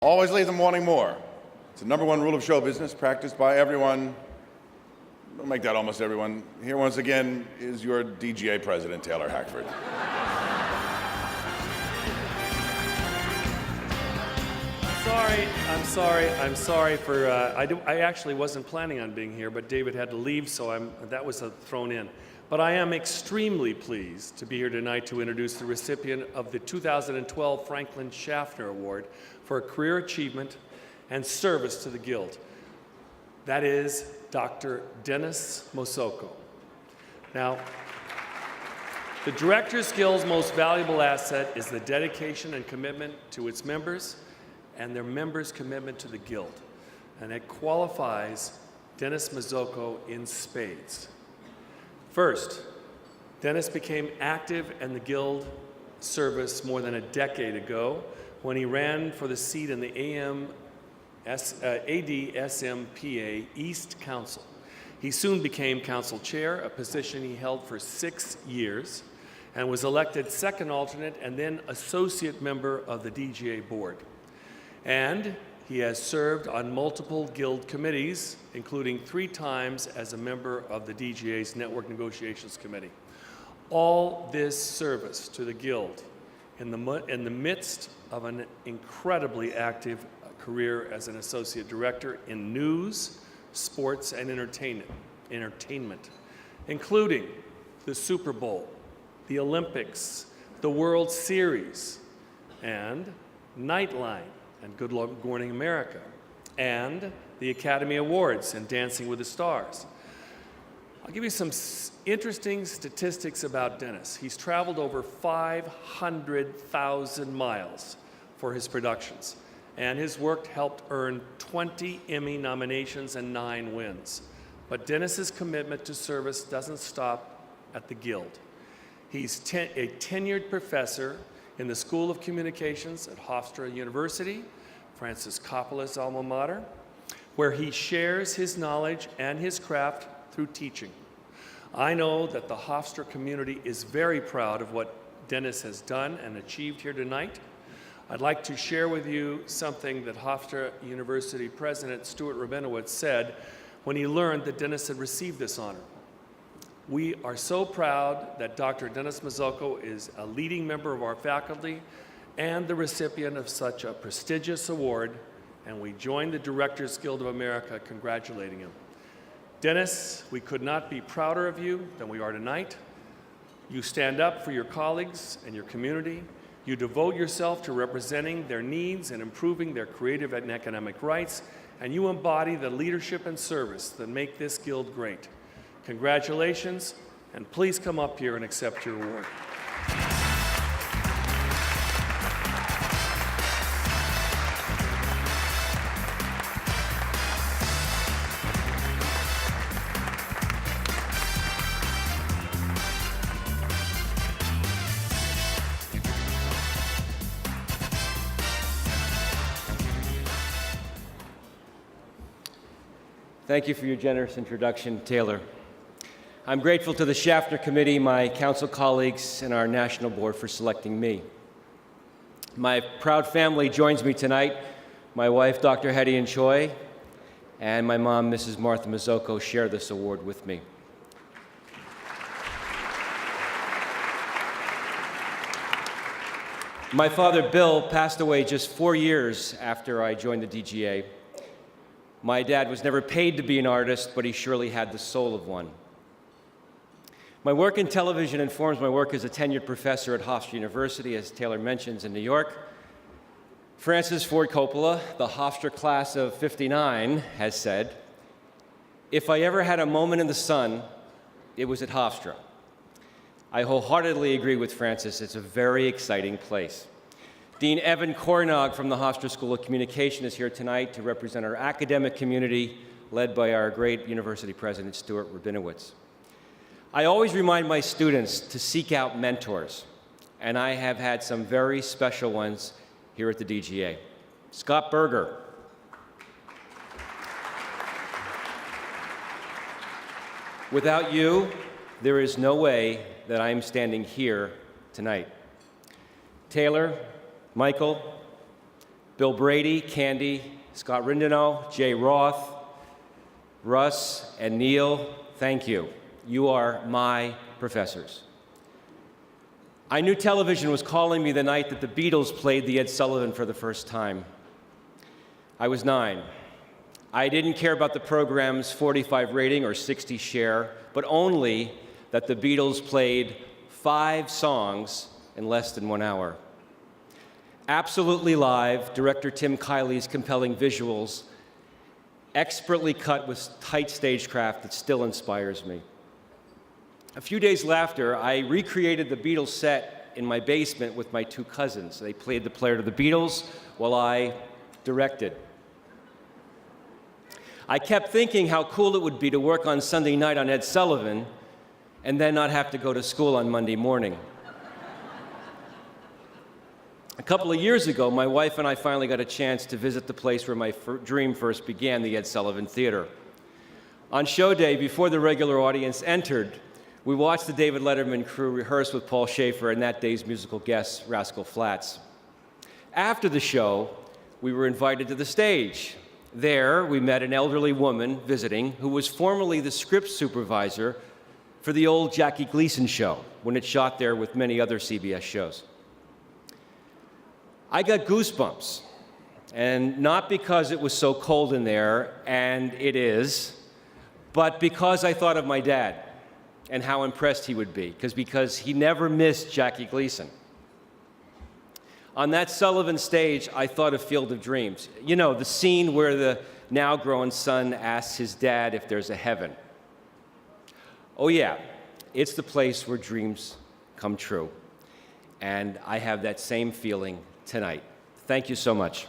Always leave them wanting more. It's the #1 rule of show business, practiced by everyone. Don't make that almost everyone. Here once again is your DGA president, Taylor Hackford. I'm sorry for, I actually wasn't planning on being here, but David had to leave, so that was thrown in. But I am extremely pleased to be here tonight to introduce the recipient of the 2012 Franklin Schaffner Award for Career Achievement and Service to the Guild. That is Dr. Dennis Mazzocco. Now, the Directors Guild's most valuable asset is the dedication and commitment to its members and their members' commitment to the Guild. And it qualifies Dennis Mazzocco in spades. First, Dennis became active in the Guild service more than a decade ago when he ran for the seat in the ADSMPA East Council. He soon became council chair, a position he held for 6 years, and was elected second alternate and then associate member of the DGA board. And he has served on multiple Guild committees, including 3 times as a member of the DGA's Network Negotiations Committee. All this service to the Guild in the midst of an incredibly active career as an associate director in news, sports, and entertainment, including the Super Bowl, the Olympics, the World Series, and Nightline, and Good Morning America, and the Academy Awards and Dancing with the Stars. I'll give you some interesting statistics about Dennis. He's traveled over 500,000 miles for his productions, and his work helped earn 20 Emmy nominations and 9 wins. But Dennis's commitment to service doesn't stop at the Guild. He's a tenured professor in the School of Communications at Hofstra University, Francis Coppola's alma mater, where he shares his knowledge and his craft through teaching. I know that the Hofstra community is very proud of what Dennis has done and achieved here tonight. I'd like to share with you something that Hofstra University President Stuart Rabinowitz said when he learned that Dennis had received this honor. We are so proud that Dr. Dennis Mazzocco is a leading member of our faculty and the recipient of such a prestigious award, and we join the Directors Guild of America congratulating him. Dennis, we could not be prouder of you than we are tonight. You stand up for your colleagues and your community. You devote yourself to representing their needs and improving their creative and economic rights, and you embody the leadership and service that make this Guild great. Congratulations, and please come up here and accept your award. Thank you for your generous introduction, Taylor. I'm grateful to the Schaffner Committee, my council colleagues, and our national board for selecting me. My proud family joins me tonight. My wife, Dr. Hedian Choi, and my mom, Mrs. Martha Mazzocco, share this award with me. My father, Bill, passed away just 4 years after I joined the DGA. My dad was never paid to be an artist, but he surely had the soul of one. My work in television informs my work as a tenured professor at Hofstra University, as Taylor mentions, in New York. Francis Ford Coppola, the Hofstra class of '59, has said, "If I ever had a moment in the sun, it was at Hofstra." I wholeheartedly agree with Francis. It's a very exciting place. Dean Evan Kornog from the Hofstra School of Communication is here tonight to represent our academic community, led by our great university president, Stuart Rabinowitz. I always remind my students to seek out mentors, and I have had some very special ones here at the DGA. Scott Berger. Without you, there is no way that I am standing here tonight. Taylor, Michael, Bill Brady, Candy, Scott Rindano, Jay Roth, Russ, and Neil, thank you. You are my professors. I knew television was calling me the night that the Beatles played the Ed Sullivan for the first time. I was 9. I didn't care about the program's 45 rating or 60 share, but only that the Beatles played 5 songs in less than 1 hour. Absolutely live, director Tim Kiley's compelling visuals, expertly cut with tight stagecraft that still inspires me. A few days after, I recreated the Beatles set in my basement with my 2 cousins. They played the player to the Beatles while I directed. I kept thinking how cool it would be to work on Sunday night on Ed Sullivan and then not have to go to school on Monday morning. A couple of years ago, my wife and I finally got a chance to visit the place where my dream first began, the Ed Sullivan Theater. On show day, before the regular audience entered, we watched the David Letterman crew rehearse with Paul Schaefer and that day's musical guest, Rascal Flatts. After the show, we were invited to the stage. There, we met an elderly woman visiting who was formerly the script supervisor for the old Jackie Gleason show, when it shot there with many other CBS shows. I got goosebumps, and not because it was so cold in there, and it is, but because I thought of my dad and how impressed he would be, because he never missed Jackie Gleason. On that Sullivan stage, I thought of Field of Dreams. You know, the scene where the now-grown son asks his dad if there's a heaven. Oh yeah, it's the place where dreams come true. And I have that same feeling tonight. Thank you so much.